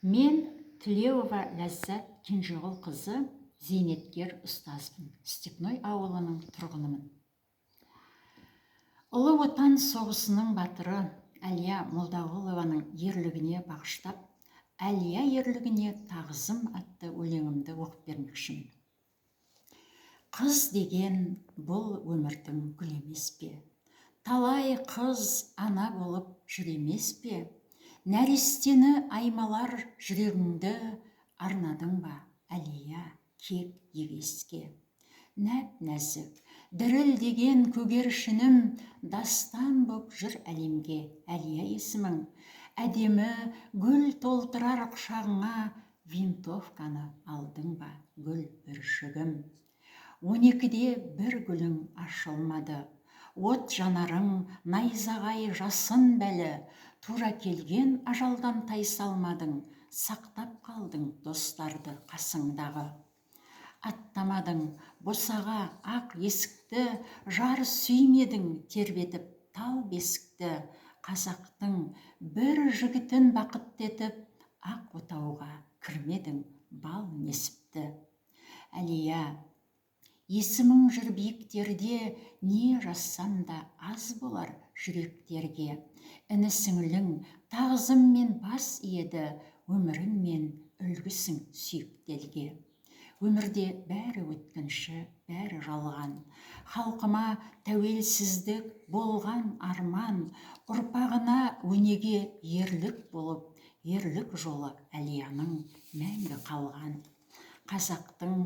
Мен Тілеуова Ләззат Кенжеғұлқызы зейнеткер ұстазбын. Степной ауылының тұрғынымын. Ұлы Отан соғысының батыры Әлия Молдағұлованың ерлігіне бағыштап, Әлия ерлігіне тағзым атты өлеңімді оқып бермекшімін. Қыз деген бұл өмірдің гүл емес пе? Талай қыз ана болып жүремес пе? Нәрестені аймалар жүрегіңді арнадың ба, Әлия, кек егеске? Нәп-нәзік, дірілдеген көгершінім дастан боп жүр әлемге, Әлия есімің. Әдемі гүл толтырар құшағыңа винтовканы алдың ба, гүл бүршігім? 12-де бір гүлің ашылмады, от жанарың найзағай жасын бәлі, тура келген ажалдан тайсалмадың, сақтап қалдың достарды қасыңдағы. Аттамадың босаға ақ есікті, жар сүймедің тербетіп тал бесікті, қазақтың бір жігітін бақытты етіп, ақ отауға кірмедің бал несіпті. Әлия, есімің жүр биіктерде, не жазсам да аз болар жүректерге. Іні сіңілің тағзыммен бас иеді, өміріңмен үлгісің сүйіктелге. Өмірде бәрі өткінші, бәрі жалған. Халқыма тәуелсіздік болған арман, ұрпағына өнеге ерлік болып, ерлік жолы Әлияның мәңгі қалған. Қазақтың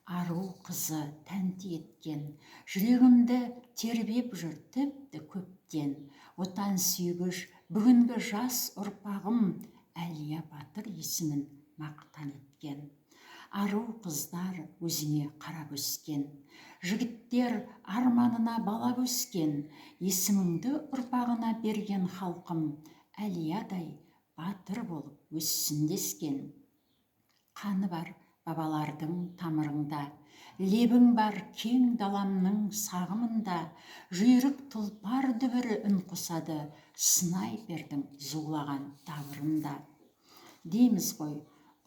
ару қызы тәнті еткен, жүрегімді тербеп жүр тіпті көптен. Отан сүйгіш бүгінгі жас ұрпағым, Әлия батыр есімін мақтан еткен. Ару қыздар өзіне қарап өскен, жігіттер арманына бала өскен. Есіміңді ұрпағына берген халқым, Әлиядай батыр болып өссін дескен. Қаны бар бабалардың тамырыңда, лебің бар кең даламның сағымында, жүйрік тұлпар дүбірі үн қосады, снайпердің зулаған дабырында. Дейміз ғой,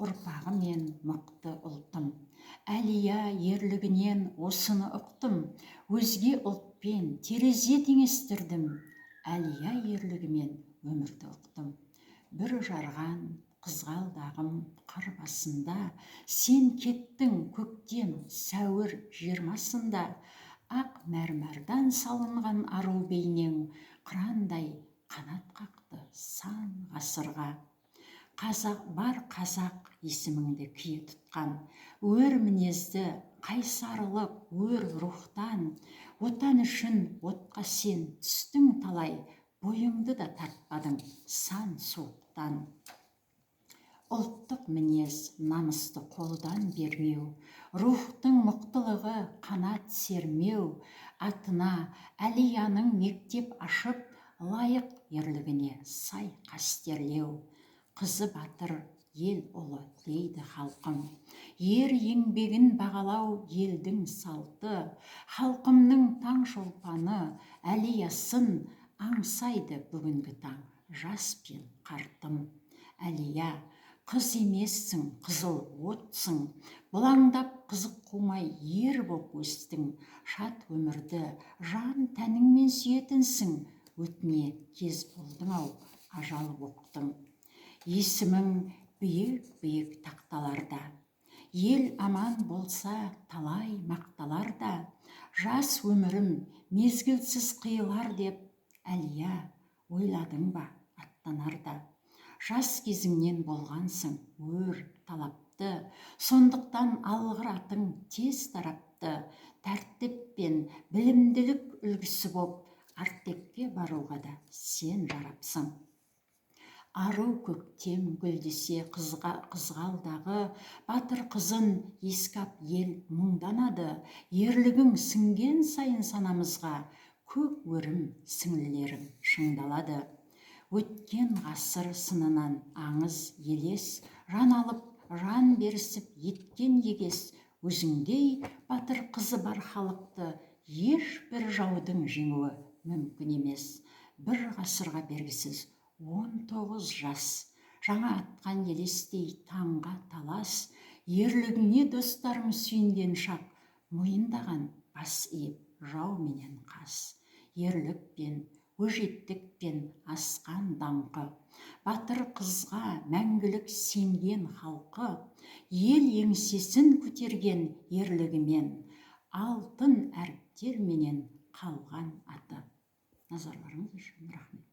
ұрпағы мен мықты ұлтым, Әлия ерлігінен осыны ұқтым, өзге ұлтпен терезе теңестірдім, Әлия ерлігімен өмірді ұқтым. Бір жарған қызғалдағым қыр басында, сен кеттің көктем сәуір 20-сында, ақ мәрмәрдан салынған ару бейнең қырандай қанат қақты сан ғасырға. Қазақ бар қазақ есіміңді кие тұтқан, өр мінезді қайсарлық өр рухтан, отан үшін отқа сен түстің талай, бойыңды да тартпадың сан суықтан. Ұлттық мінез намысты қолдан бермеу, рухтың мықтылығы қанат сермеу, атына Әлияның мектеп ашып, лайық ерлігіне сай қастерлеу. Қызы батыр ел ұлы дейді халқым, ер еңбегін бағалау елдің салты, халқымның таң шолпаны Әлиясын аңсайды бүгінгі таң жас пен қартым. Әлия, қыз емессің, қызыл отсың, бұлаңдап қызық қумай ер боп өстің, шат өмірді жан тәніңмен сүйетінсің, өтіне кез болдың ау, ажал боқтың. Есімің биік-биік тақталарда, ел аман болса талай мақталарда, жас өмірім мезгілсіз қиылар деп, Әлия, ойладың ба аттанарда? Жас кезіңнен болғансың өр талапты, сондықтан алғыр атың тез тарапты, тәртіп пен білімділік үлгісі боп, артекке баруға да сен жарапсың. Ару көктем гүлдесе қызғалдағы, батыр қызын ескап ел мұңданады, ерлігің сіңген сайын санамызға, көк өрім сіңлілерім шыңдалады. Өткен ғасыр сынынан аңыз елес, жан алып, жан берісіп еткен егес, өзіңдей батыр қызы бар халықты ешбір жаудың жеңуі мүмкін емес. Бір ғасырға бергісіз 19 жас, жаңа атқан елестей таңға талас, ерлігіңе достарым сүйінген шақ, мойындаған бас иіп жау менен қас. Ерлікпен, өжеттікпен асқан даңқы, батыр қызға мәңгілік сенген халқы, ел еңсесін көтерген ерлігімен, алтын әріптерменен қалған аты. Назарларыңыз үшін рахмет.